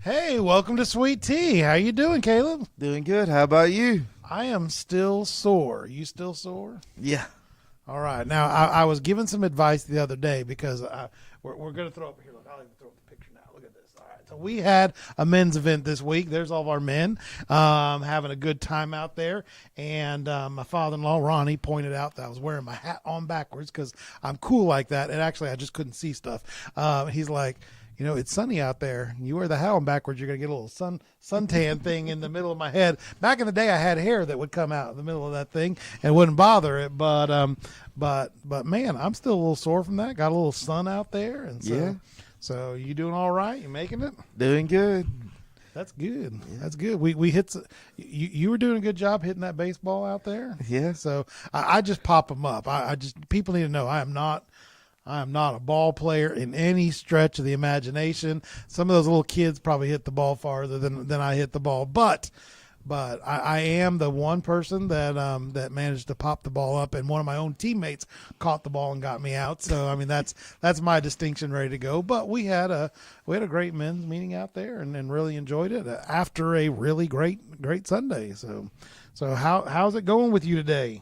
Hey, welcome to Sweet Tea. How you doing, Caleb? Doing good. How about you? I am still sore. You still sore? Yeah. All right. Now, I was given some advice the other day because we're going to throw up here. Look, I'll even throw up the picture now. Look at this. All right. So we had a men's event this week. There's all of our men having a good time out there. And my father-in-law, Ronnie, pointed out that I was wearing my hat on backwards because I'm cool like that. And actually, I just couldn't see stuff. He's like, you know, it's sunny out there. You wear the hat on backwards, you're going to get a little suntan thing in the middle of my head. Back in the day, I had hair that would come out in the middle of that thing and wouldn't bother it. But man, I'm still a little sore from that. Got a little sun out there. And so, Yeah. So you doing all right? You making it? Doing good. That's good. That's good. We hit. You were doing a good job hitting that baseball out there. Yeah. So I just pop them up. I just people need to know I am not a ball player in any stretch of the imagination. Some of those little kids probably hit the ball farther than I hit the ball, but I am the one person that managed to pop the ball up, and one of my own teammates caught the ball and got me out. So I mean that's my distinction ready to go. But we had a great men's meeting out there and really enjoyed it after a really great Sunday. So how's it going with you today?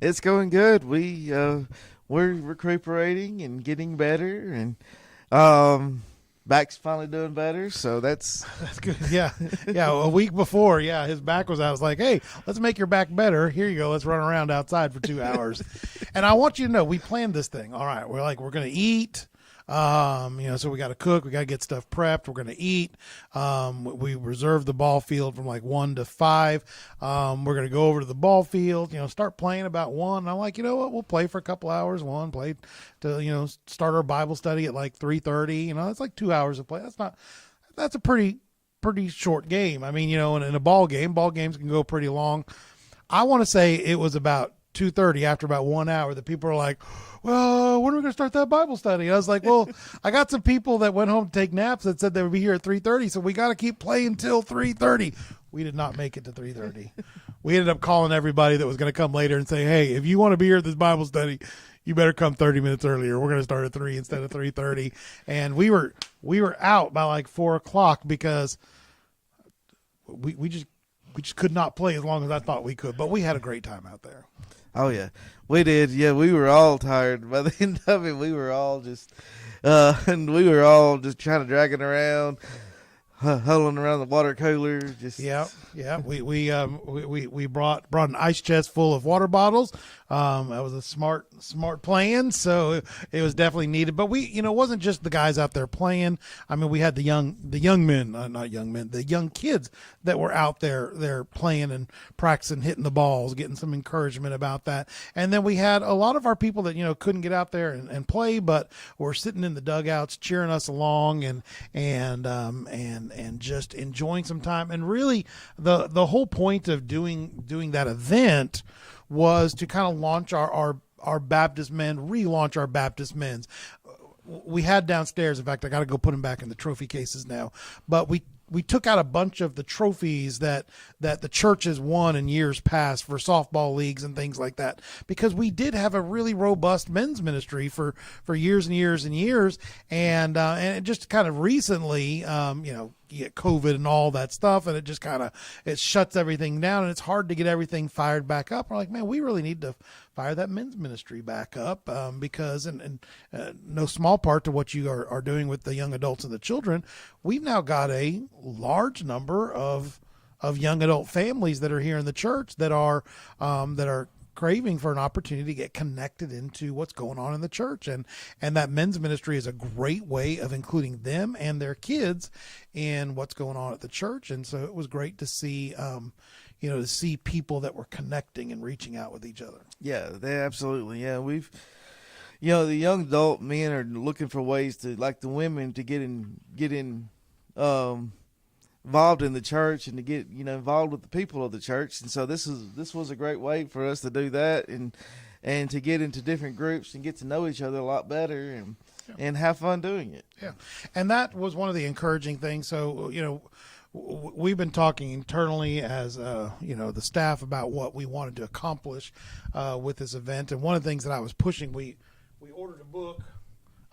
It's going good. We're recuperating and getting better, and back's finally doing better. So that's good. Yeah. A week before, his back was out. I was like, hey, let's make your back better. Here you go. Let's run around outside for 2 hours. And I want you to know, we planned this thing. All right. We're going to eat. So we got to cook. We got to get stuff prepped. We're going to eat. We reserved the ball field from like 1 to 5. We're going to go over to the ball field, start playing about 1. And I'm like, you know what? We'll play for a couple hours. Play to, start our Bible study at like 3:30. It's like 2 hours of play. That's a pretty short game. I mean, in a ball games can go pretty long. I want to say it was about 2:30 after about 1 hour that people are like, well, when are we going to start that Bible study? I was like, well, I got some people that went home to take naps that said they would be here at 3:30. So we got to keep playing till 3:30. We did not make it to 3:30. We ended up calling everybody that was going to come later and say, hey, if you want to be here at this Bible study, you better come 30 minutes earlier. We're going to start at 3 instead of 3:30. And we were out by like 4:00 because we just could not play as long as I thought we could, but we had a great time out there. Oh yeah, we did. Yeah, we were all tired by the end of it. We were all just trying to drag it around, huddling around the water cooler. Yeah. We brought an ice chest full of water bottles. That was a smart plan. So it was definitely needed. But it wasn't just the guys out there playing. I mean, we had the young kids that were out there playing and practicing hitting the balls, getting some encouragement about that. And then we had a lot of our people that couldn't get out there and play, but were sitting in the dugouts cheering us along and just enjoying some time. And really, the whole point of doing that event was to kind of launch our Baptist men, relaunch our Baptist men's. We had downstairs, in fact, I got to go put them back in the trophy cases now, but we took out a bunch of the trophies that the church has won in years past for softball leagues and things like that, because we did have a really robust men's ministry for years and years and years. And it just kind of recently, you get COVID and all that stuff, and it just it shuts everything down, and it's hard to get everything fired back up. We're like, man, we really need to fire that men's ministry back up, because no small part to what you are doing with the young adults and the children, we've now got a large number of young adult families that are here in the church that are craving for an opportunity to get connected into what's going on in the church. And that men's ministry is a great way of including them and their kids in what's going on at the church. And so it was great to see, to see people that were connecting and reaching out with each other. Yeah, they absolutely. Yeah, we've, the young adult men are looking for ways to, like the women, to get in, involved in the church and to get involved with the people of the church. And so this was a great way for us to do that and to get into different groups and get to know each other a lot better and have fun doing it. Yeah. And that was one of the encouraging things. So, we've been talking internally as the staff about what we wanted to accomplish with this event. And one of the things that I was pushing, we ordered a book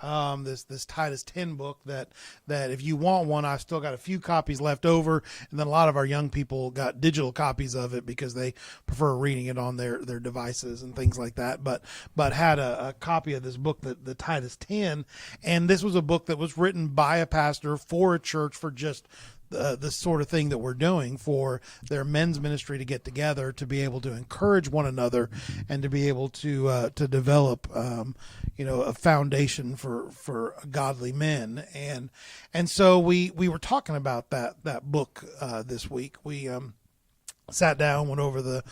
this Titus 10 book that if you want one, I've still got a few copies left over, and then a lot of our young people got digital copies of it because they prefer reading it on their devices and things like that. But had a copy of this book, the Titus 10, and this was a book that was written by a pastor for a church for just the sort of thing that we're doing for their men's ministry, to get together, to be able to encourage one another, and to be able to develop a foundation for godly men. And so we were talking about that book this week. We sat down, went over the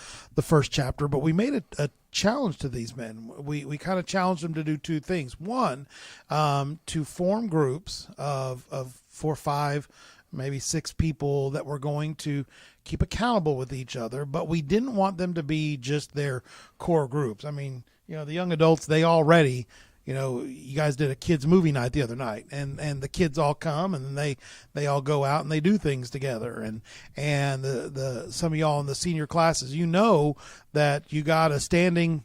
first chapter, but we made a challenge to these men. We kind of challenged them to do two things. One, to form groups of 4 or 5, maybe 6 people that were going to keep accountable with each other, but we didn't want them to be just their core groups. I mean, the young adults, they already, you guys did a kids movie night the other night, and the kids all come, and they all go out and they do things together. And the some of y'all in the senior classes, that you got a standing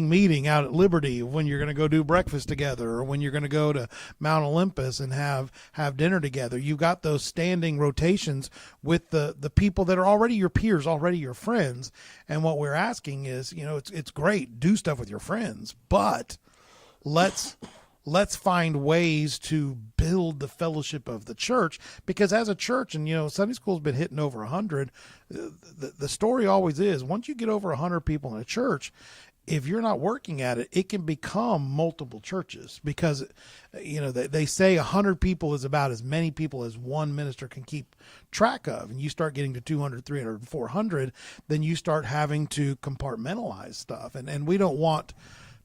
meeting out at Liberty when you're going to go do breakfast together, or when you're going to go to Mount Olympus and have dinner together. You've got those standing rotations with the people that are already your peers, already your friends. And what we're asking is, it's great, do stuff with your friends, but let's find ways to build the fellowship of the church, because as a church, and Sunday school's been hitting over 100, the story always is, once you get over 100 people in a church, if you're not working at it, it can become multiple churches, because, they say 100 people is about as many people as one minister can keep track of. And you start getting to 200, 300, 400, then you start having to compartmentalize stuff. And we don't want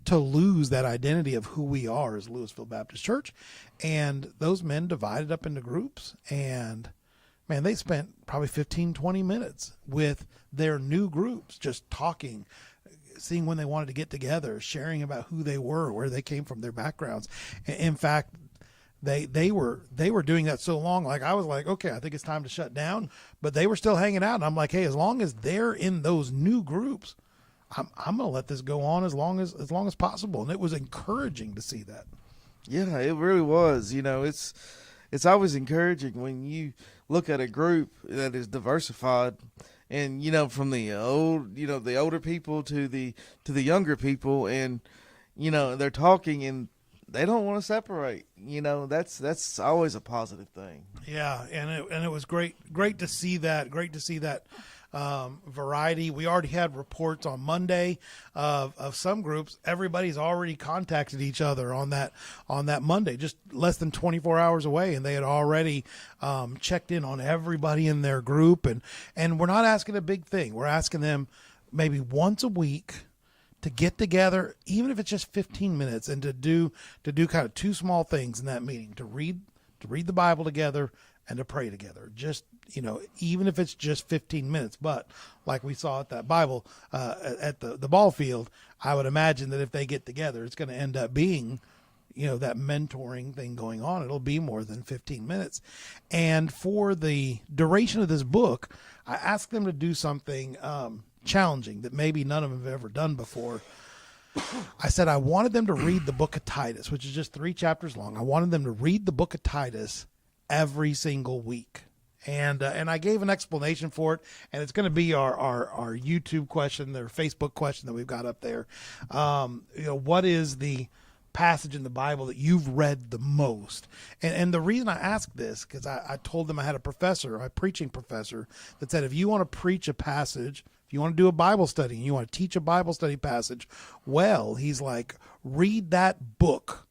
to lose that identity of who we are as Louisville Baptist Church. And those men divided up into groups, and man, they spent probably 15, 20 minutes with their new groups, just talking, seeing when they wanted to get together, sharing about who they were, where they came from, their backgrounds. In fact, they were doing that so long, like I was like, okay, I think it's time to shut down, but they were still hanging out. And I'm like, hey, as long as they're in those new groups, I'm going to let this go on as long as possible. And it was encouraging to see that. Yeah, it really was. It's always encouraging when you look at a group that is diversified, and from the the older people to the younger people, and they're talking and they don't want to separate. That's always a positive thing. Yeah, and it was great to see that. Great to see that variety. We already had reports on Monday of some groups. Everybody's already contacted each other on that Monday, just less than 24 hours away, and they had already checked in on everybody in their group. And we're not asking a big thing. We're asking them maybe once a week to get together, even if it's just 15 minutes, and to do kind of 2 small things in that meeting: to read the Bible together and to pray together. Just, even if it's just 15 minutes, but like we saw at that Bible, at the ball field, I would imagine that if they get together, it's going to end up being, that mentoring thing going on. It'll be more than 15 minutes. And for the duration of this book, I asked them to do something, challenging that maybe none of them have ever done before. I said I wanted them to read the book of Titus, which is just 3 chapters long. I wanted them to read the book of Titus every single week. And I gave an explanation for it, and it's going to be our YouTube question, their Facebook question that we've got up there. What is the passage in the Bible that you've read the most? And the reason I asked this, because I told them I had a preaching professor that said, if you want to preach a passage, if you want to do a Bible study and you want to teach a Bible study passage, well, he's like, read that book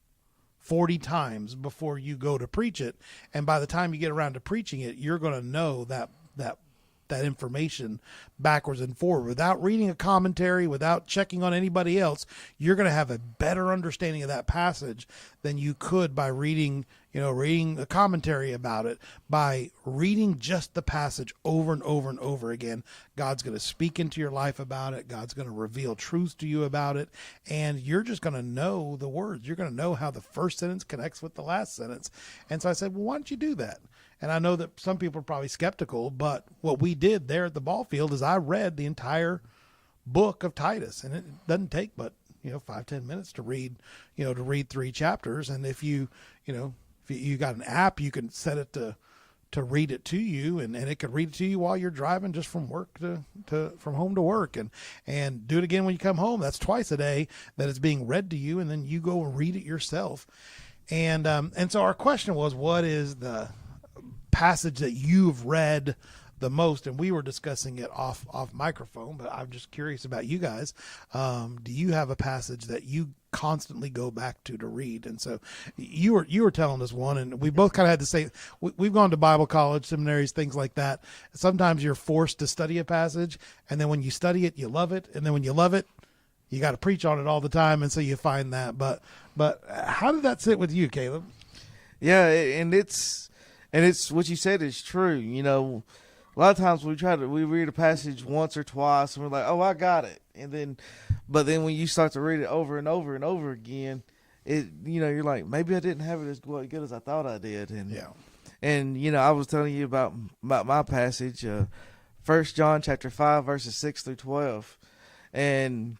40 times before you go to preach it. And by the time you get around to preaching it, you're going to know that information backwards and forward. Without reading a commentary, without checking on anybody else, you're going to have a better understanding of that passage than you could by reading a commentary about it. By reading just the passage over and over and over again, God's going to speak into your life about it. God's going to reveal truths to you about it. And you're just going to know the words. You're going to know how the first sentence connects with the last sentence. And so I said, well, why don't you do that? And I know that some people are probably skeptical, but what we did there at the ball field is I read the entire book of Titus, and it doesn't take but 5-10 minutes to read, to read 3 chapters. And if you got an app, you can set it to read it to you, and it could read it to you while you're driving just from work from home to work, and do it again when you come home. That's twice a day that it's being read to you, and then you go and read it yourself. And so our question was, what is the passage that you've read the most? And we were discussing it off microphone, but I'm just curious about you guys. Do you have a passage that you constantly go back to read? And so you were telling us one, and we both kind of had to say, we've gone to Bible college, seminaries, things like that. Sometimes you're forced to study a passage, and then when you study it, you love it. And then when you love it, you got to preach on it all the time. And so you find that, but how did that sit with you, Caleb? Yeah. And it's what you said is true. A lot of times we read a passage once or twice and we're like, oh, I got it. But then when you start to read it over and over and over again, you're like, maybe I didn't have it as good as I thought I did. And I was telling you about my passage, 1 John chapter 5, verses 6 through 12. And,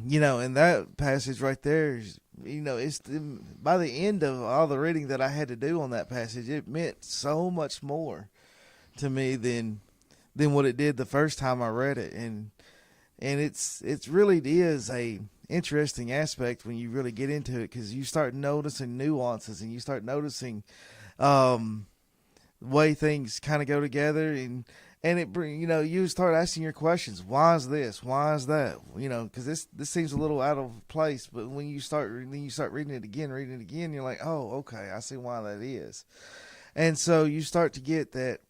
in that passage right there, it's by the end of all the reading that I had to do on that passage, it meant so much more to me than what it did the first time I read it. And it's really is a interesting aspect when you really get into it, because you start noticing nuances and you start noticing the way things kind of go together, and it you start asking your questions. Why is this? Why is that? Because this seems a little out of place, but when you start reading it again, you're like, oh, okay, I see why that is. And so you start to get that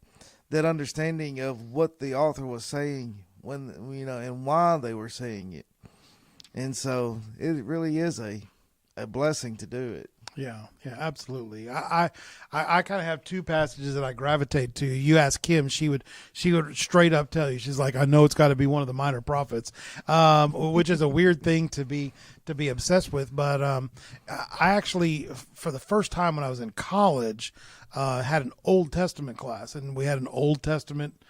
understanding of what the author was saying when, and why they were saying it. And so it really is a blessing to do it. Yeah, absolutely. I kind of have 2 passages that I gravitate to. You ask Kim, she would straight up tell you. She's like, I know it's got to be one of the minor prophets, which is a weird thing to be obsessed with. But I actually, for the first time when I was in college, had an Old Testament class, and we had an Old Testament,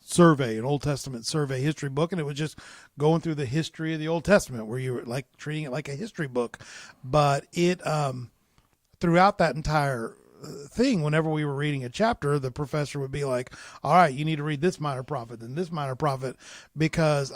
survey, an Old Testament survey history book, and it was just going through the history of the Old Testament, where you were like treating it like a history book. But it throughout that entire thing, whenever we were reading a chapter, the professor would be like, all right, you need to read this minor prophet and this minor prophet, because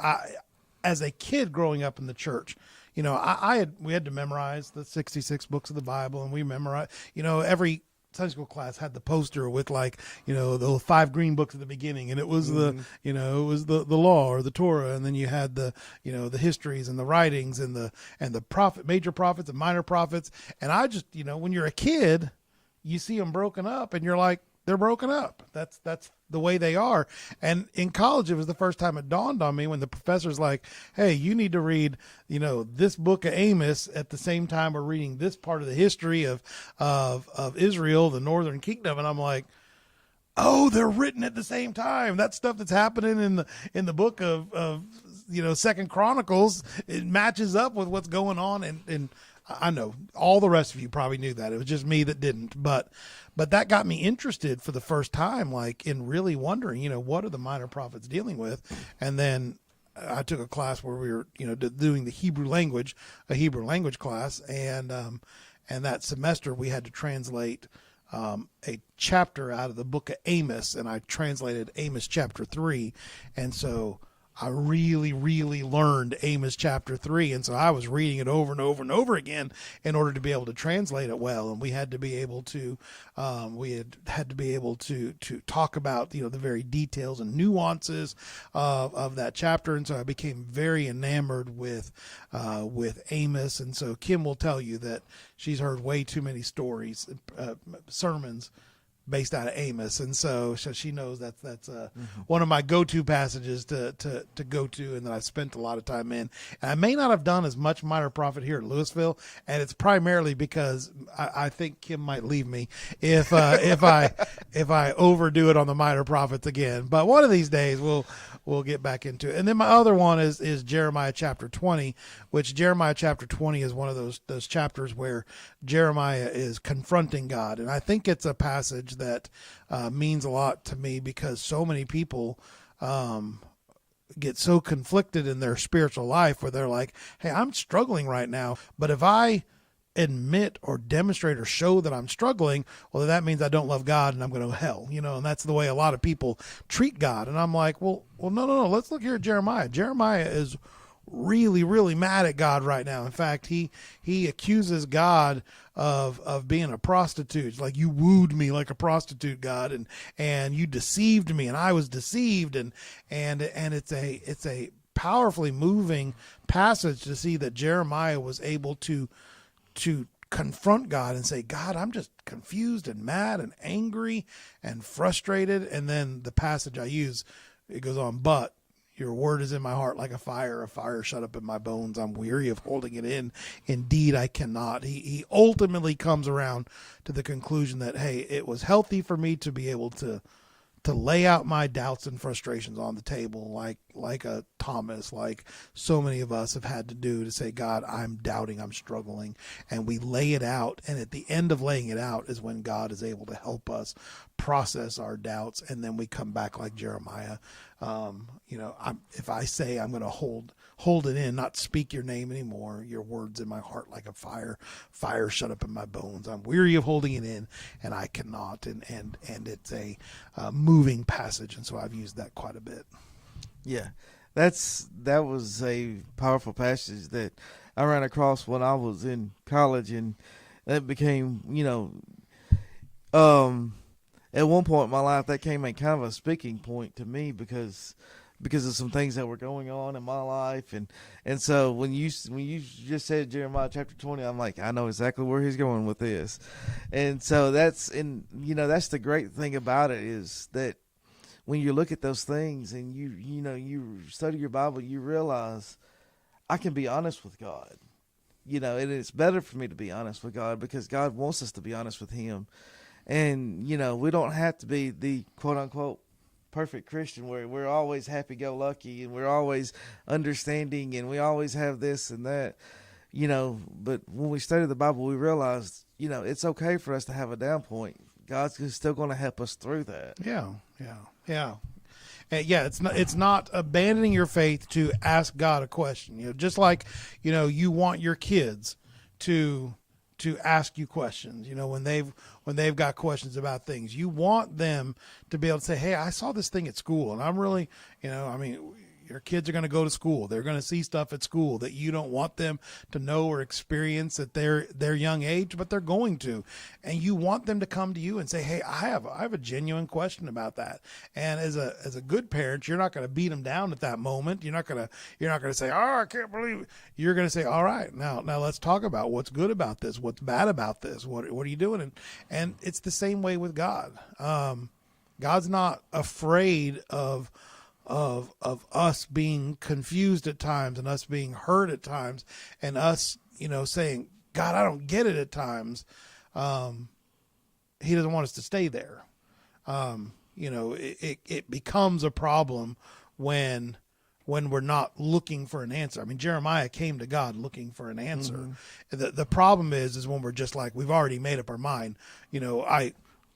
as a kid growing up in the church, we had to memorize the 66 books of the Bible, and we memorized, every Sunday school class had the poster with the 5 green books at the beginning, and it was the law or the Torah, and then you had the the histories and the writings and the major prophets and minor prophets. And I just, when you're a kid, you see them broken up and you're like, they're broken up. That's the way they are. And in college, it was the first time it dawned on me when the professor's like, hey, you need to read, this book of Amos at the same time we're reading this part of the history of Israel, the northern kingdom. And I'm like, oh, they're written at the same time. That stuff that's happening in the book of 2nd Chronicles, it matches up with what's going on. And I know all the rest of you probably knew that. It was just me that didn't. But that got me interested for the first time, in really wondering, what are the minor prophets dealing with? And then I took a class where we were, doing the Hebrew language, a Hebrew language class. And that semester we had to translate a chapter out of the book of Amos, and I translated Amos chapter 3. And so I really, really learned Amos chapter 3. And so I was reading it over and over and over again in order to be able to translate it well. And we had to be able to, to talk about, the very details and nuances of that chapter. And so I became very enamored with Amos. And so Kim will tell you that she's heard way too many stories, sermons based out of Amos, and so she knows that's one of my go-to passages to go to, and that I've spent a lot of time in. And I may not have done as much minor prophet here at Louisville, and it's primarily because I think Kim might leave me if I overdo it on the minor prophets again. But one of these days we'll get back into it. And then my other one is Jeremiah chapter 20, which Jeremiah chapter 20 is one of those chapters where Jeremiah is confronting God, and I think it's a passage that means a lot to me, because so many people get so conflicted in their spiritual life where they're like, hey, I'm struggling right now, but if I admit or demonstrate or show that I'm struggling, well, that means I don't love God and I'm going to hell, and that's the way a lot of people treat God. And I'm like, well, no. Let's look here at Jeremiah. Jeremiah is really, really mad at God right now. In fact, he accuses God of being a prostitute. Like, you wooed me like a prostitute, God, and you deceived me, and I was deceived, and it's a powerfully moving passage to see that Jeremiah was able to confront God and say, God, I'm just confused and mad and angry and frustrated. And then the passage I use, it goes on, but your word is in my heart like a fire shut up in my bones. I'm weary of holding it in. Indeed, I cannot. He ultimately comes around to the conclusion that, hey, it was healthy for me to be able to lay out my doubts and frustrations on the table, like a Thomas, like so many of us have had to do, to say, God, I'm doubting, I'm struggling, and we lay it out. And at the end of laying it out is when God is able to help us process our doubts, and then we come back like Jeremiah. If I say I'm going to hold it in, not speak your name anymore, your words in my heart like a fire shut up in my bones. I'm weary of holding it in, and I cannot. And it's a moving passage, and so I've used that quite a bit. Yeah, that was a powerful passage that I ran across when I was in college, and that became, at one point in my life, that came a kind of a speaking point to me because of some things that were going on in my life, and so when you just said Jeremiah chapter 20, I'm like, I know exactly where he's going with this, and so that's the great thing about it, is that when you look at those things and you study your Bible, you realize I can be honest with God, and it's better for me to be honest with God because God wants us to be honest with Him. And, we don't have to be the quote unquote perfect Christian where we're always happy go lucky and we're always understanding and we always have this and that, but when we study the Bible, we realize, it's okay for us to have a down point. God's still going to help us through that. Yeah. It's not abandoning your faith to ask God a question. Just like, you want your kids to ask you questions, when they've got questions about things, you want them to be able to say, hey, I saw this thing at school and I'm really, your kids are going to go to school. They're going to see stuff at school that you don't want them to know or experience at their young age, but they're going to. And you want them to come to you and say, hey, I have a genuine question about that. And as a good parent, you're not going to beat them down at that moment. You're not going to say, oh, I can't believe it. You're going to say, all right, now let's talk about what's good about this. What's bad about this? What are you doing? And it's the same way with God. God's not afraid of us being confused at times and us being hurt at times and us, saying, God, I don't get it at times. He doesn't want us to stay there. It becomes a problem when we're not looking for an answer. I mean, Jeremiah came to God looking for an answer. Mm-hmm. The problem is when we're just like, we've already made up our mind,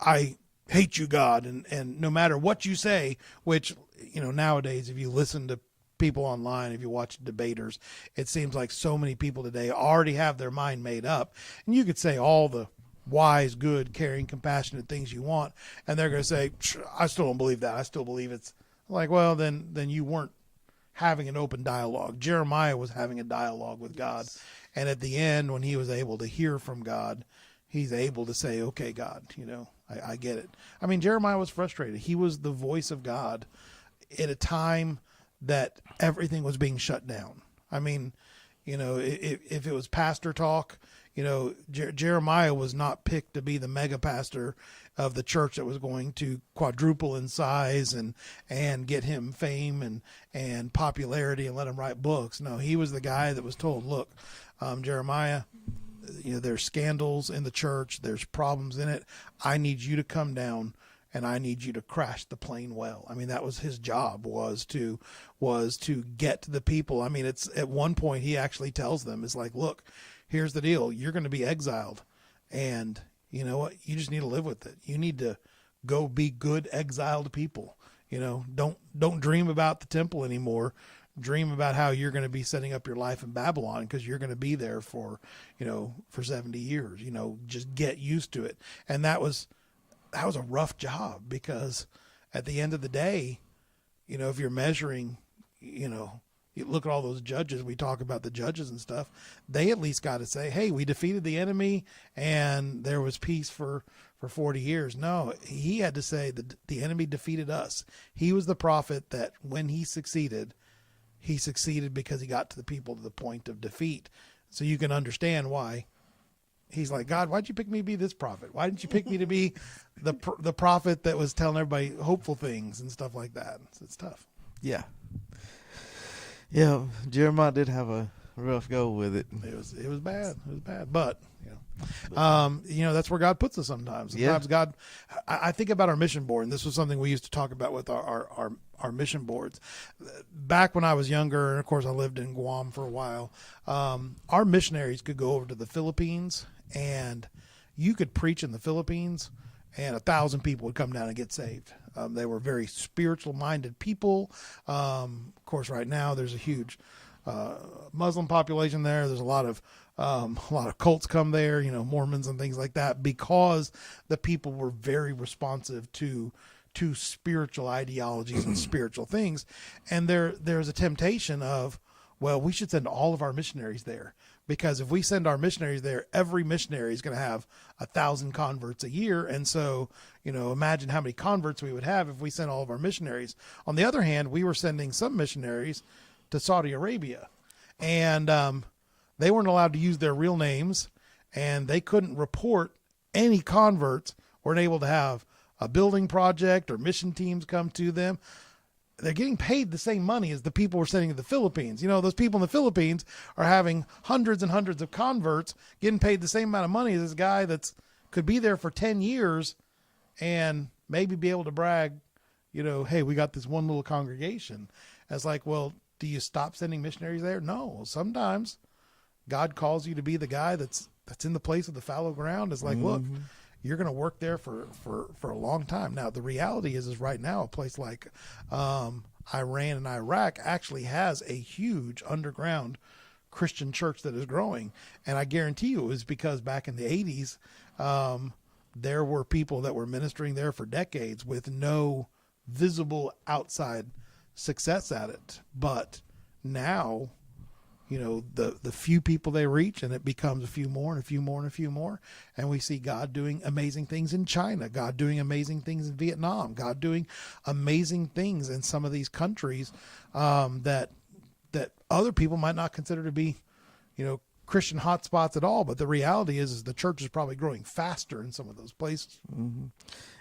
I hate you, God, and no matter what you say, which, nowadays, if you listen to people online, if you watch debaters, it seems like so many people today already have their mind made up. And you could say all the wise, good, caring, compassionate things you want, and they're going to say, I still don't believe that. I still believe it's like, well, then you weren't having an open dialogue. Jeremiah was having a dialogue with God. And at the end, when he was able to hear from God, he's able to say, okay, God, I get it. I mean, Jeremiah was frustrated. He was the voice of God at a time that everything was being shut down. I mean, if it was pastor talk, Jeremiah was not picked to be the mega pastor of the church that was going to quadruple in size and get him fame and popularity and let him write books. No, he was the guy that was told, look, Jeremiah, there's scandals in the church. There's problems in it. I need you to come down and I need you to crash the plane well. I mean, that was his job, was to get to the people. I mean, it's at one point he actually tells them, it's like, look, here's the deal. You're going to be exiled. And you know what? You just need to live with it. You need to go be good exiled people. don't dream about the temple anymore. Dream about how you're going to be setting up your life in Babylon, because you're going to be there for 70 years. Just get used to it. And that was a rough job, because at the end of the day, if you're measuring, you look at all those judges, we talk about the judges and stuff, they at least got to say, hey, we defeated the enemy and there was peace for 40 years. No, he had to say that the enemy defeated us. He was the prophet that when he succeeded because he got to the people to the point of defeat. So you can understand why he's like, God, why'd you pick me to be this prophet? Why didn't you pick me to be the prophet that was telling everybody hopeful things and stuff like that? It's tough. Yeah. Yeah, Jeremiah did have a rough go with it. It was bad. It was bad, but that's where God puts us sometimes. Sometimes God, I think about our mission board, and this was something we used to talk about with our mission boards. Back when I was younger, and of course I lived in Guam for a while, our missionaries could go over to the Philippines, and you could preach in the Philippines, and 1,000 people would come down and get saved. They were very spiritual-minded people. Of course, right now there's a huge Muslim population there. There's a lot of cults come there, Mormons and things like that, because the people were very responsive to spiritual ideologies and spiritual things. And there's a temptation of, well, we should send all of our missionaries there, because if we send our missionaries there, every missionary is going to have 1,000 converts a year. And so, imagine how many converts we would have if we sent all of our missionaries. On the other hand, we were sending some missionaries to Saudi Arabia, and they weren't allowed to use their real names, and they couldn't report any converts, weren't able to have a building project or mission teams come to them. They're getting paid the same money as the people we're sending to the Philippines. Those people in the Philippines are having hundreds and hundreds of converts, getting paid the same amount of money as this guy that's could be there for 10 years and maybe be able to brag, hey, we got this one little congregation. And it's like, well, do you stop sending missionaries there? No. Sometimes God calls you to be the guy that's in the place of the fallow ground. It's like, look, you're going to work there for a long time. Now, the reality is right now a place like Iran and Iraq actually has a huge underground Christian church that is growing. And I guarantee you it was because back in the 80s, there were people that were ministering there for decades with no visible outside success at it. But now, the few people they reach, and it becomes a few more and a few more and a few more. And we see God doing amazing things in China, God doing amazing things in Vietnam, God doing amazing things in some of these countries that other people might not consider to be, Christian hotspots at all. But the reality is the church is probably growing faster in some of those places. Mm-hmm.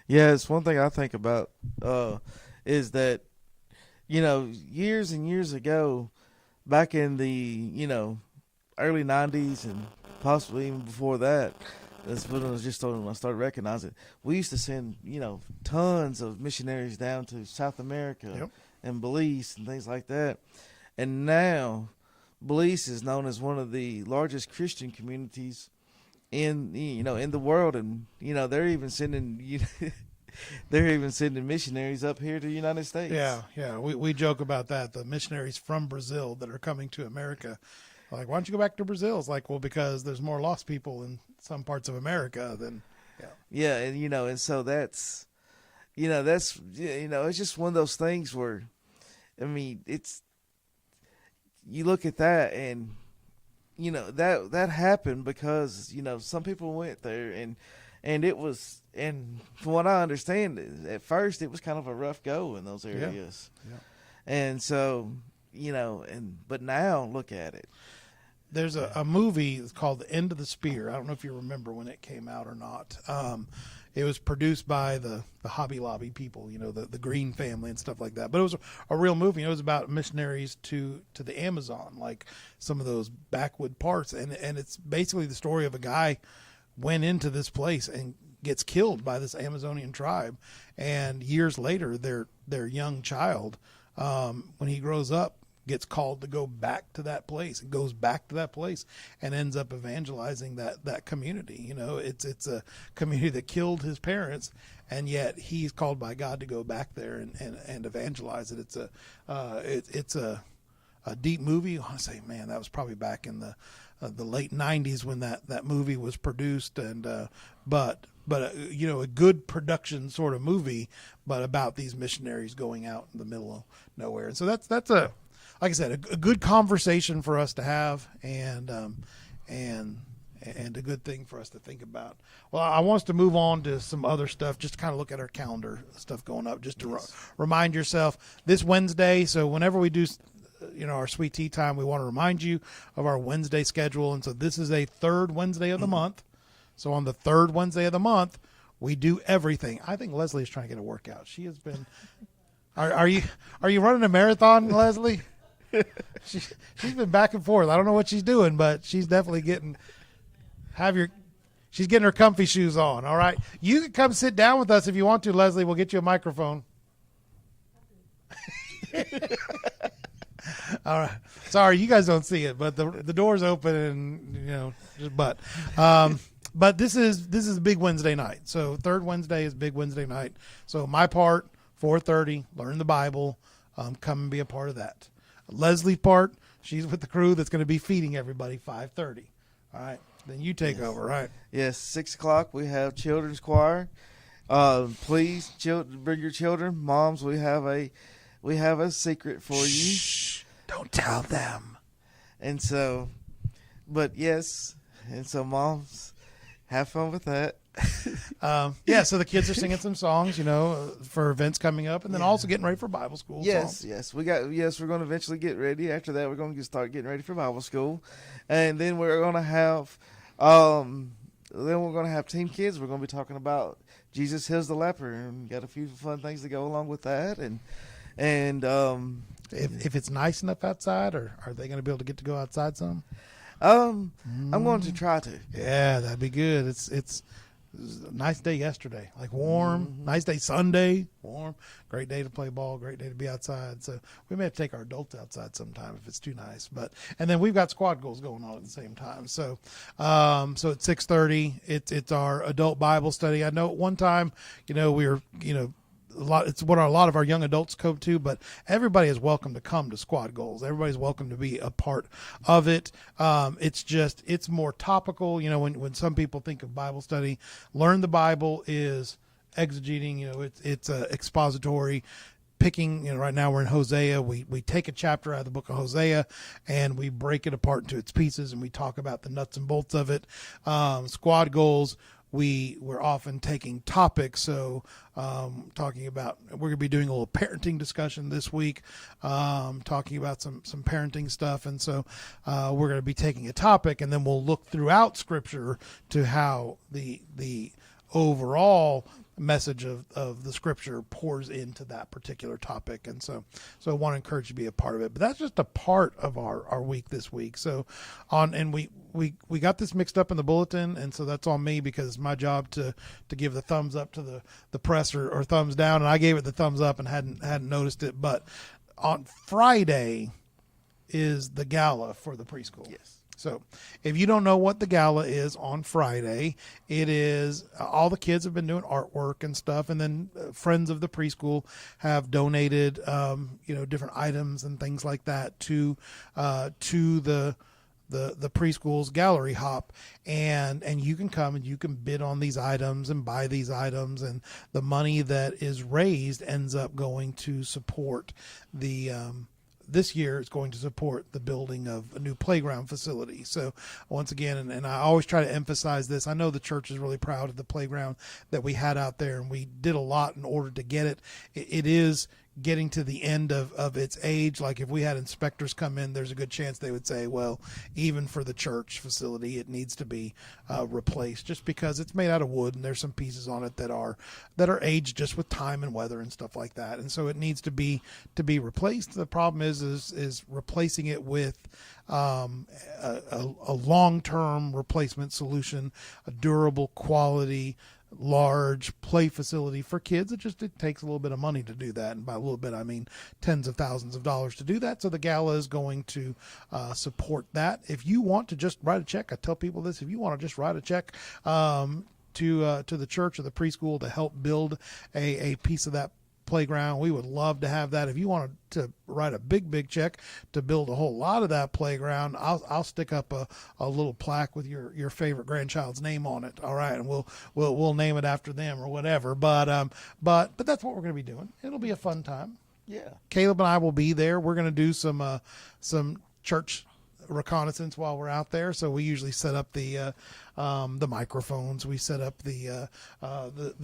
Yeah, it's one thing I think about is that, years and years ago, back in the, early 90s and possibly even before that, that's when I started recognizing it. We used to send, tons of missionaries down to South America and Belize and things like that. And now Belize is known as one of the largest Christian communities in the world. And, they're even sending, missionaries up here to the United States. Yeah. We joke about that. The missionaries from Brazil that are coming to America, like, why don't you go back to Brazil? It's like, well, because there's more lost people in some parts of America than. Yeah. And, and so that's, it's just one of those things where, you look at that and, that happened because, some people went there and it was, and from what I understand, at first it was kind of a rough go in those areas. Yeah. And so, but now look at it. There's a movie called The End of the Spear. I don't know if you remember when it came out or not. It was produced by the Hobby Lobby people, the Green family and stuff like that. But it was a real movie. It was about missionaries to the Amazon, like some of those backwood parts. And it's basically the story of a guy went into this place and gets killed by this Amazonian tribe. And years later, their young child, when he grows up, gets called to go back to that place and goes back to that place and ends up evangelizing that community. You know, it's a community that killed his parents, and yet he's called by God to go back there and evangelize it. It's a deep movie. I want to say, man, that was probably back in the late '90s when that movie was produced, and but you know, a good production sort of movie, but about these missionaries going out in the middle of nowhere. And so that's a, like I said, a good conversation for us to have, and a good thing for us to think about. Well, I want us to move on to some other stuff, just to kind of look at our calendar stuff going up, just to remind yourself this Wednesday. So whenever we do, you know, our sweet tea time, we want to remind you of our Wednesday schedule. And so this is a third Wednesday of the month. So on the third Wednesday of the month, we do everything. I think Leslie is trying to get a workout. She has been. Are you running a marathon, Leslie? She's been back and forth. I don't know what she's doing, but she's definitely getting. She's getting her comfy shoes on. All right, you can come sit down with us if you want to, Leslie. We'll get you a microphone. All right. Sorry, you guys don't see it, but the door's open, and you know, but this is a big Wednesday night. So third Wednesday is big Wednesday night. So my part, 4:30, learn the Bible, come and be a part of that. Leslie's part, she's with the crew that's going to be feeding everybody 5:30. All right. Then you take over, right? Yes, 6 o'clock we have children's choir. Please, bring your children. Moms, we have a secret for you. Shh, don't tell them. And so, but yes, and so moms, have fun with that. Yeah, so the kids are singing some songs, you know, for events coming up, and then also getting ready for Bible school. Yes, we're going to eventually get ready. After that, we're going to start getting ready for Bible school, and then we're going to have, Team Kids. We're going to be talking about Jesus heals the leper, and got a few fun things to go along with that, and if it's nice enough outside, or are they going to be able to get to go outside some? I'm going to try to. Yeah, that'd be good. It's a nice day yesterday, like warm. Nice day Sunday, warm. Great day to play ball. Great day to be outside. So we may have to take our adults outside sometime if it's too nice. And then we've got squad goals going on at the same time. So so at 6:30, it's our adult Bible study. I know at one time, you know, we were, you know, it's what a lot of our young adults come to, but everybody is welcome to come to Squad Goals. Everybody's welcome to be a part of it. It's more topical. You know, when some people think of Bible study, learn the Bible is exegeting, you know, it's expository, picking, you know, right now we're in Hosea. We take a chapter out of the book of Hosea and we break it apart into its pieces and we talk about the nuts and bolts of it. Squad Goals, we're often taking topics. So talking about, we're going to be doing a little parenting discussion this week, talking about some parenting stuff. And so we're going to be taking a topic and then we'll look throughout Scripture to how the overall message of the Scripture pours into that particular topic. And so I want to encourage you to be a part of it, but that's just a part of our week this week. So we got this mixed up in the bulletin, and so that's on me because it's my job to give the thumbs up to the press or thumbs down, and I gave it the thumbs up and hadn't noticed it. But on Friday is the gala for the preschool. Yes. So if you don't know what the gala is on Friday, it is all the kids have been doing artwork and stuff. And then friends of the preschool have donated, different items and things like that to the preschool's gallery hop, and you can come and you can bid on these items and buy these items, and the money that is raised ends up going to support this year is going to support the building of a new playground facility. So once again, and I always try to emphasize this, I know the church is really proud of the playground that we had out there, and we did a lot in order to get it. It is getting to the end of its age. Like if we had inspectors come in, there's a good chance they would say, well, even for the church facility, it needs to be replaced, just because it's made out of wood and there's some pieces on it that are aged just with time and weather and stuff like that. And so it needs to be replaced. The problem is replacing it with a long-term replacement solution, a durable, quality, large play facility for kids. It takes a little bit of money to do that, and by a little bit I mean tens of thousands of dollars to do that. So the gala is going to support that. If you want to just write a check, I tell people this: if you want to just write a check to the church or the preschool to help build a piece of that playground, we would love to have that. If you wanted to write a big check to build a whole lot of that playground, I'll stick up a little plaque with your favorite grandchild's name on it. All right, and we'll name it after them or whatever. But that's what we're going to be doing. It'll be a fun time. Yeah. Caleb and I will be there. We're going to do some church reconnaissance while we're out there. So we usually set up the microphones. We set up the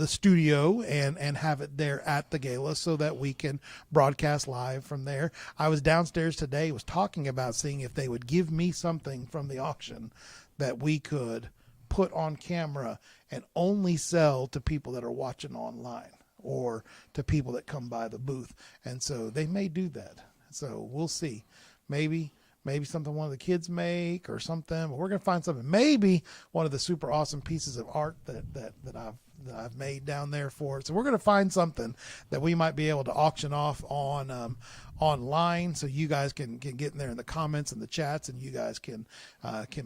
studio and have it there at the gala so that we can broadcast live from there. I was downstairs today, was talking about seeing if they would give me something from the auction that we could put on camera and only sell to people that are watching online or to people that come by the booth. And so they may do that. So we'll see. Maybe something one of the kids make or something, but we're going to find something. Maybe one of the super awesome pieces of art that I've made down there for it. So we're going to find something that we might be able to auction off on online, so you guys can get in there in the comments and the chats, and you guys can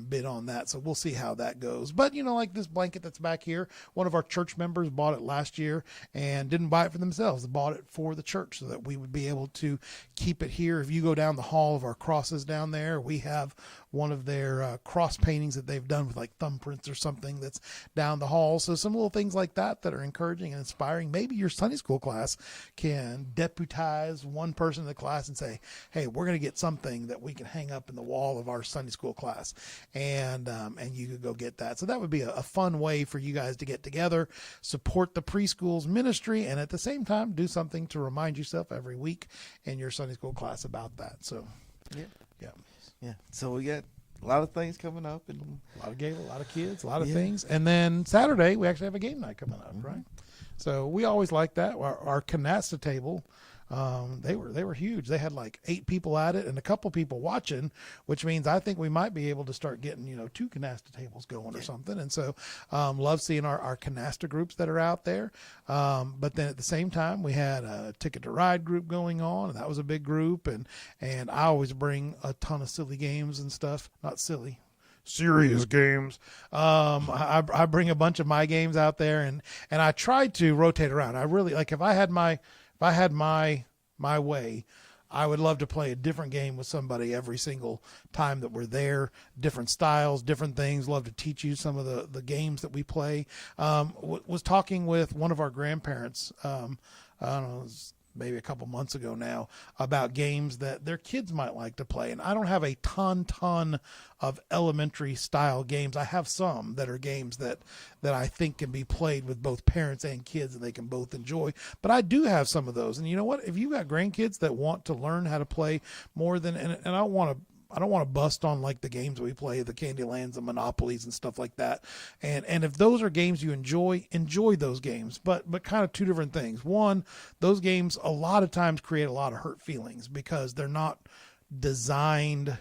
bid on that. So we'll see how that goes. But like this blanket that's back here, one of our church members bought it last year and didn't buy it for themselves. They bought it for the church so that we would be able to keep it here. If you go down the hall of our crosses down there, we have one of their cross paintings that they've done with like thumbprints or something that's down the hall. So some little things like that are encouraging and inspiring. Maybe your Sunday school class can deputize one person in the class and say, hey, we're going to get something that we can hang up in the wall of our Sunday school class, and you could go get that. So that would be a fun way for you guys to get together, support the preschool's ministry, and at the same time do something to remind yourself every week in your Sunday school class about that. So Yeah. So we got a lot of things coming up, and a lot of games, a lot of kids, a lot of things. And then Saturday, we actually have a game night coming up, right? So we always like that. Our canasta table, they were huge. They had like 8 people at it and a couple people watching, which means I think we might be able to start getting 2 canasta tables going or something. And so love seeing our canasta groups that are out there. But then at the same time, we had a Ticket to Ride group going on, and that was a big group. And I always bring a ton of silly games and stuff. Not silly, serious games. I bring a bunch of my games out there, and I try to rotate around. I really like, if I had my way, I would love to play a different game with somebody every single time that we're there. Different styles, different things. Love to teach you some of the games that we play. Was talking with one of our grandparents, I don't know, it was maybe a couple months ago now, about games that their kids might like to play. And I don't have a ton of elementary style games. I have some that are games that I think can be played with both parents and kids and they can both enjoy. But I do have some of those. And you know what? If you got grandkids that want to learn how to play more than, and I don't want to bust on like the games we play, the Candylands and Monopolies and stuff like that. And if those are games you enjoy those games, but kind of two different things. One, those games a lot of times create a lot of hurt feelings because they're not designed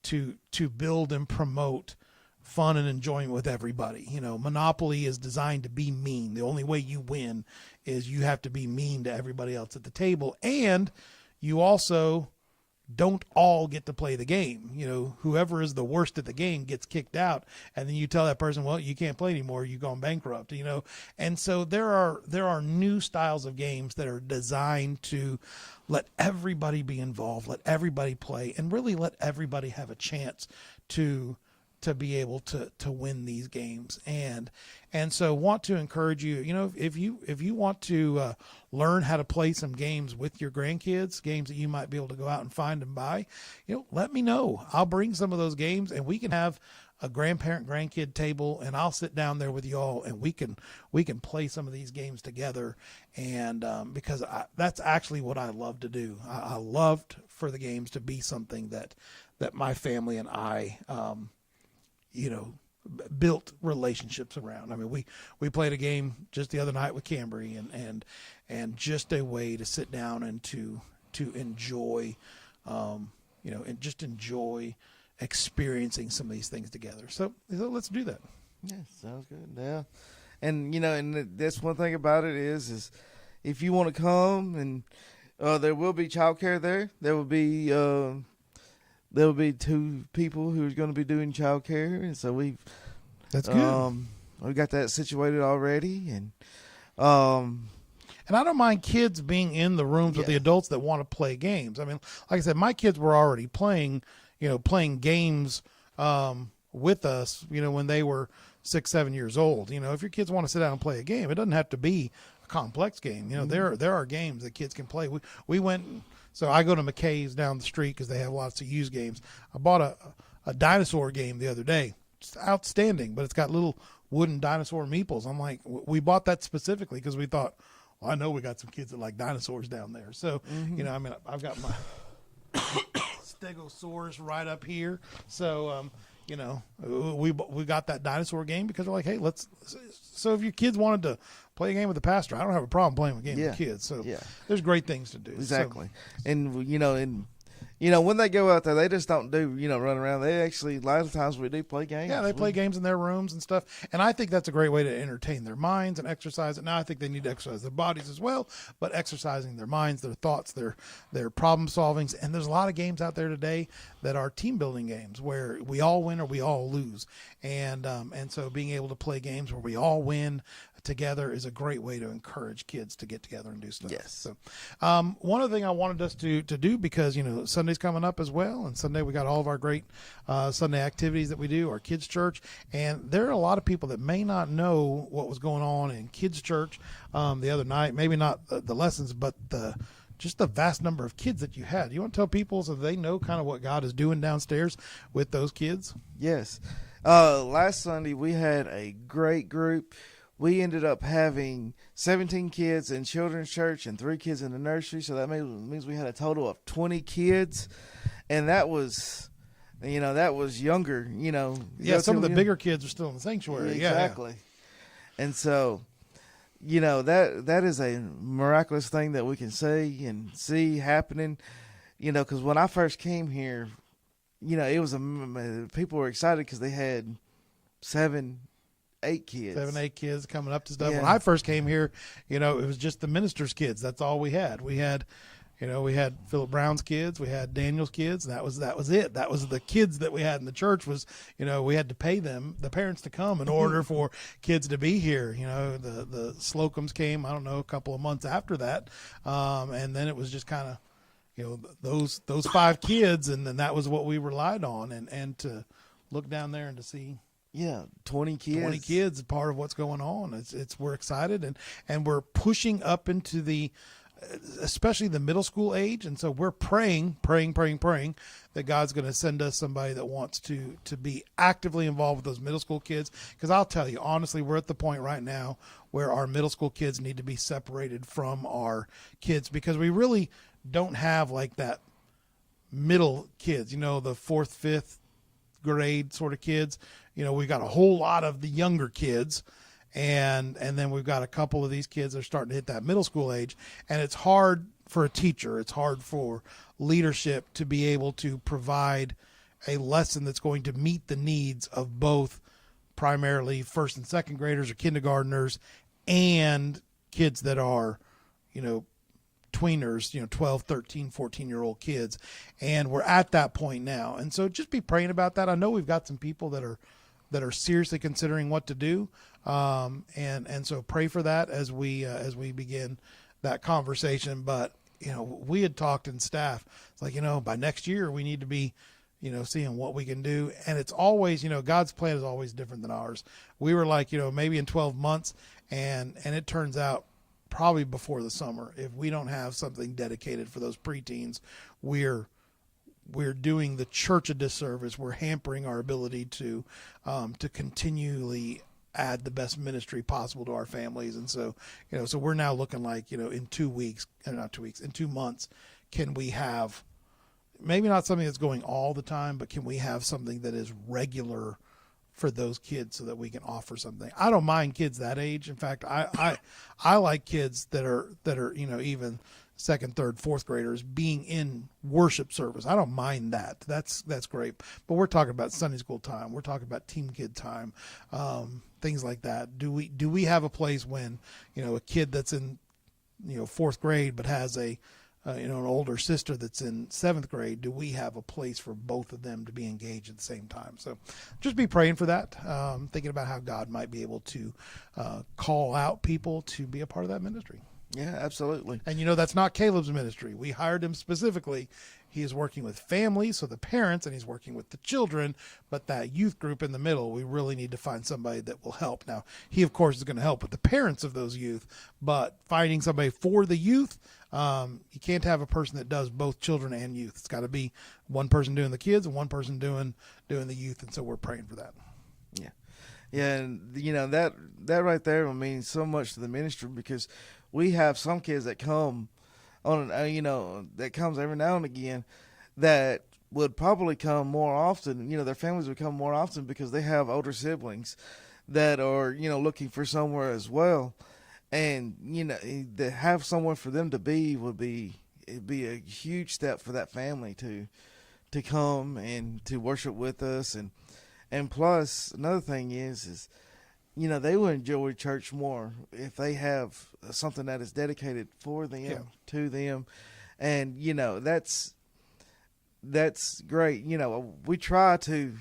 to build and promote fun and enjoyment with everybody. Monopoly is designed to be mean. The only way you win is you have to be mean to everybody else at the table. And you also don't all get to play the game. Whoever is the worst at the game gets kicked out, and then you tell that person, well, you can't play anymore, you've gone bankrupt. And so there are new styles of games that are designed to let everybody be involved, let everybody play, and really let everybody have a chance to be able to win these games. And so want to encourage you, if you want to learn how to play some games with your grandkids, games that you might be able to go out and find and buy, let me know. I'll bring some of those games and we can have a grandparent-grandkid table, and I'll sit down there with you all and we can play some of these games together. And because that's actually what I love to do. I loved for the games to be something that my family and I built relationships around. I mean, we played a game just the other night with Cambry, and just a way to sit down and to enjoy, and just enjoy experiencing some of these things together. So let's do that. Yeah, sounds good. Yeah. And and that's one thing about it is if you want to come, and there will be childcare there. There will be 2 people who are going to be doing childcare, and so That's good. we got that situated already, and And I don't mind kids being in the rooms with the adults that want to play games. I mean, like I said, my kids were already playing games with us, when they were 6, 7 years old. If your kids want to sit down and play a game, it doesn't have to be a complex game. There are games that kids can play. We went, so I go to McKay's down the street because they have lots of used games. I bought a dinosaur game the other day. It's outstanding, but it's got little wooden dinosaur meeples. I'm like, we bought that specifically because we thought, well, I know we got some kids that like dinosaurs down there. So, I've got my Stegosaurus right up here. So, we got that dinosaur game because we're like, hey, so if your kids wanted to play a game with the pastor, I don't have a problem playing a game with kids. So there's great things to do. Exactly. So, and when they go out there, they just don't do, run around. They actually, a lot of times we do play games. Yeah, they play games in their rooms and stuff. And I think that's a great way to entertain their minds and exercise it. Now, I think they need to exercise their bodies as well, but exercising their minds, their thoughts, their problem solvings. And there's a lot of games out there today that are team building games where we all win or we all lose. And so being able to play games where we all win together is a great way to encourage kids to get together and do stuff. Yes. So, one other thing I wanted us to do, because, Sunday's coming up as well. And Sunday we got all of our great, Sunday activities that we do, our kids church. And there are a lot of people that may not know what was going on in kids church, the other night, maybe not the lessons, but just the vast number of kids that you had. You want to tell people so they know kind of what God is doing downstairs with those kids? Yes. Last Sunday we had a great group. We ended up having 17 kids in children's church and 3 kids in the nursery. So that means we had a total of 20 kids. And that was younger, Yeah, some of the bigger kids are still in the sanctuary. Exactly. Yeah. And so, that is a miraculous thing that we can see happening, because when I first came here, it was people were excited because they had 7, 8 kids. 7, 8 kids coming up to stuff. Yeah. When I first came here, it was just the ministers' kids. That's all we had. We had Philip Brown's kids, we had Daniel's kids. That was it. That was the kids that we had in the church. Was we had to pay them, the parents, to come in order for kids to be here. The Slocums came, I don't know, a couple of months after that, and then it was just kind of those 5 kids, and then that was what we relied on, and to look down there and to see. Yeah, 20 kids. 20 kids is part of what's going on. It's we're excited, and we're pushing up into especially the middle school age. And so we're praying that God's going to send us somebody that wants to be actively involved with those middle school kids. Because I'll tell you, honestly, we're at the point right now where our middle school kids need to be separated from our kids, because we really don't have like that middle kids, the 4th, 5th grade sort of kids. We've got a whole lot of the younger kids, and then we've got a couple of these kids that are starting to hit that middle school age. And it's hard for a teacher, it's hard for leadership to be able to provide a lesson that's going to meet the needs of both primarily 1st and 2nd graders or kindergartners and kids that are, tweeners, 12, 13, 14-year-old kids. And we're at that point now. And so just be praying about that. I know we've got some people that are seriously considering what to do. And so pray for that as we begin that conversation. But, we had talked in staff. It's like, by next year we need to be, seeing what we can do. And it's always, God's plan is always different than ours. We were like, maybe in 12 months, and it turns out probably before the summer, if we don't have something dedicated for those preteens, we're doing the church a disservice. We're hampering our ability to continually add the best ministry possible to our families. And so, so we're now looking like, in 2 weeks, not 2 weeks, in 2 months, can we have maybe not something that's going all the time, but can we have something that is regular for those kids so that we can offer something? I don't mind kids that age. In fact, I like kids that are, even second, third, fourth graders being in worship service. I don't mind that. That's great. But we're talking about Sunday school time. We're talking about team kid time, things like that. Do we have a place when, a kid that's in, fourth grade but has a an older sister that's in seventh grade, do we have a place for both of them to be engaged at the same time? So just be praying for that, thinking about how God might be able to call out people to be a part of that ministry. Yeah, absolutely. And that's not Caleb's ministry. We hired him specifically. He is working with families, so the parents, and he's working with the children, but that youth group in the middle, we really need to find somebody that will help. Now, he, of course, is going to help with the parents of those youth, but finding somebody for the youth, you can't have a person that does both children and youth. It's got to be one person doing the kids and one person doing the youth, and so we're praying for that. Yeah. Yeah, and, that right there will mean so much to the ministry, because we have some kids that come on, that comes every now and again that would probably come more often. Their families would come more often because they have older siblings that are, looking for somewhere as well. And, to have somewhere for them to be it'd be a huge step for that family to come and to worship with us. And plus, another thing is they will enjoy church more if they have something that is dedicated for them, to them. And, that's great. We try to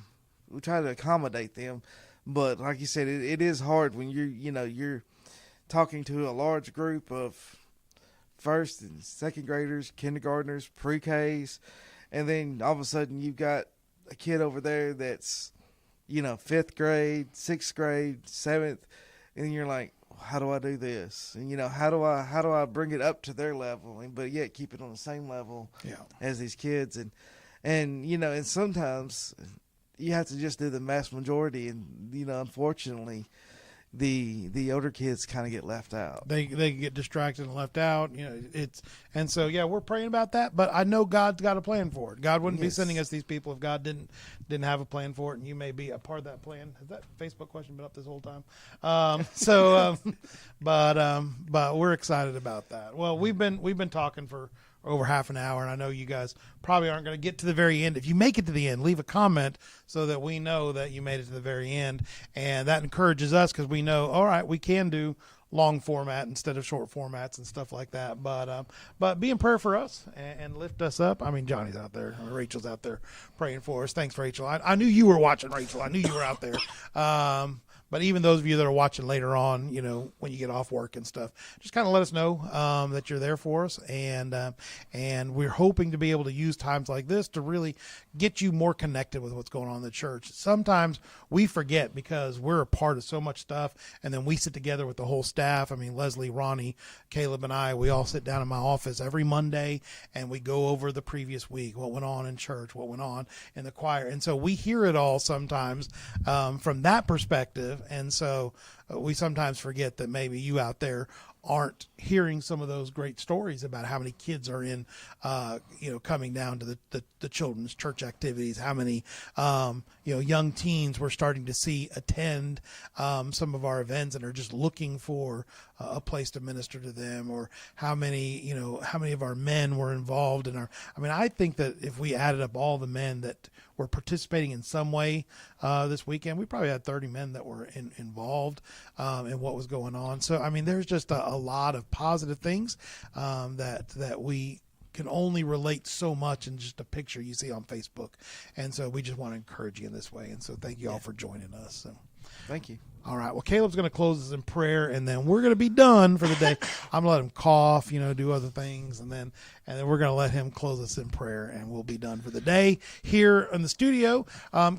accommodate them, but like you said, it is hard when you're talking to a large group of first and second graders, kindergartners, pre-Ks, and then all of a sudden you've got a kid over there that's, fifth grade, sixth grade, seventh, and you're like, how do I do this? And how do I bring it up to their level, but yet keep it on the same level as these kids? And sometimes you have to just do the mass majority, and unfortunately, the older kids kind of get left out. They get distracted and left out. We're praying about that. But I know God's got a plan for it. God wouldn't be sending us these people if God didn't have a plan for it. And you may be a part of that plan. Has that Facebook question been up this whole time? But we're excited about that. Well, we've been talking for over half an hour, and I know you guys probably aren't going to get to the very end. If you make it to the end, leave a comment so that we know that you made it to the very end, and that encourages us, because we know, all right, we can do long format instead of short formats and stuff like that. But be in prayer for us and lift us up. I mean, Johnny's out there, Rachel's out there praying for us. Thanks, Rachel. I knew you were watching, Rachel. I knew you were out there. But even those of you that are watching later on, when you get off work and stuff, just kind of let us know that you're there for us. And we're hoping to be able to use times like this to really get you more connected with what's going on in the church. Sometimes we forget because we're a part of so much stuff, and then we sit together with the whole staff. I mean, Leslie, Ronnie, Caleb, and I, we all sit down in my office every Monday, and we go over the previous week, what went on in church, what went on in the choir. And so we hear it all sometimes from that perspective. And so we sometimes forget that maybe you out there aren't hearing some of those great stories about how many kids are in, coming down to the children's church activities, how many, young teens we're starting to see attend some of our events and are just looking for a place to minister to them, or how many of our men were involved in I think that if we added up all the men that were participating in some way this weekend, we probably had 30 men that were involved in what was going on. So, there's just a lot of positive things that we can only relate so much in just a picture you see on Facebook. And so we just want to encourage you in this way. And so thank you all for joining us. So. Thank you. All right. Well, Caleb's going to close us in prayer, and then we're going to be done for the day. I'm going to let him cough, do other things, and then we're going to let him close us in prayer, and we'll be done for the day here in the studio.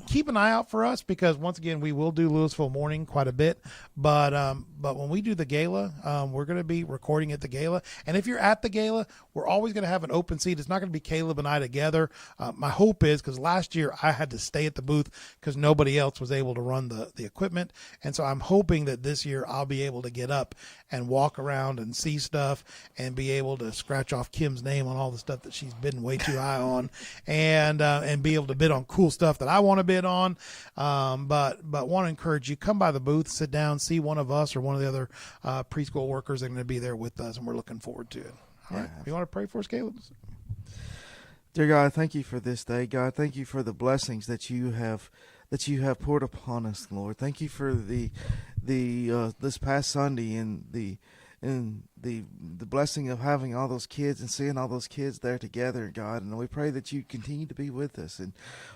Keep an eye out for us, because once again, we will do Louisville Morning quite a bit, but when we do the gala, we're going to be recording at the gala. And if you're at the gala, we're always going to have an open seat. It's not going to be Caleb and I together. My hope is, because last year I had to stay at the booth because nobody else was able to run the equipment. And so I'm hoping that this year I'll be able to get up and walk around and see stuff and be able to scratch off Kim's name on all the stuff that she's bidding way too high on, and be able to bid on cool stuff that I want to bid on. But want to encourage you, come by the booth, sit down, see one of us or one of the other preschool workers that are going to be there with us, and we're looking forward to it. All right. You want to pray for us, Caleb? Dear God, thank you for this day. God, thank you for the blessings that you have poured upon us, Lord. Thank you for the this past Sunday and the blessing of having all those kids and seeing all those kids there together, God. And we pray that you continue to be with us and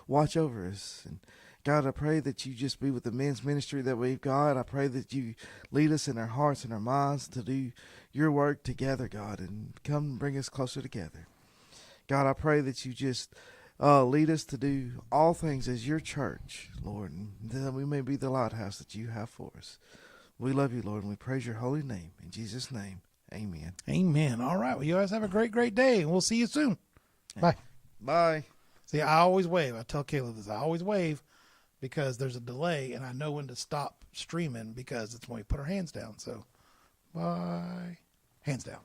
watch over us. And God, I pray that you just be with the men's ministry that we've got. I pray that you lead us in our hearts and our minds to do your work together, God, and come and bring us closer together. God, I pray that you just lead us to do all things as your church, Lord, and that we may be the lighthouse that you have for us. We love you, Lord, and we praise your holy name. In Jesus' name, amen. Amen. All right. Well, you guys have a great, great day, and we'll see you soon. Bye. Bye. See, I always wave. I tell Caleb this. I always wave because there's a delay, and I know when to stop streaming because it's when we put our hands down. So, bye. Hands down.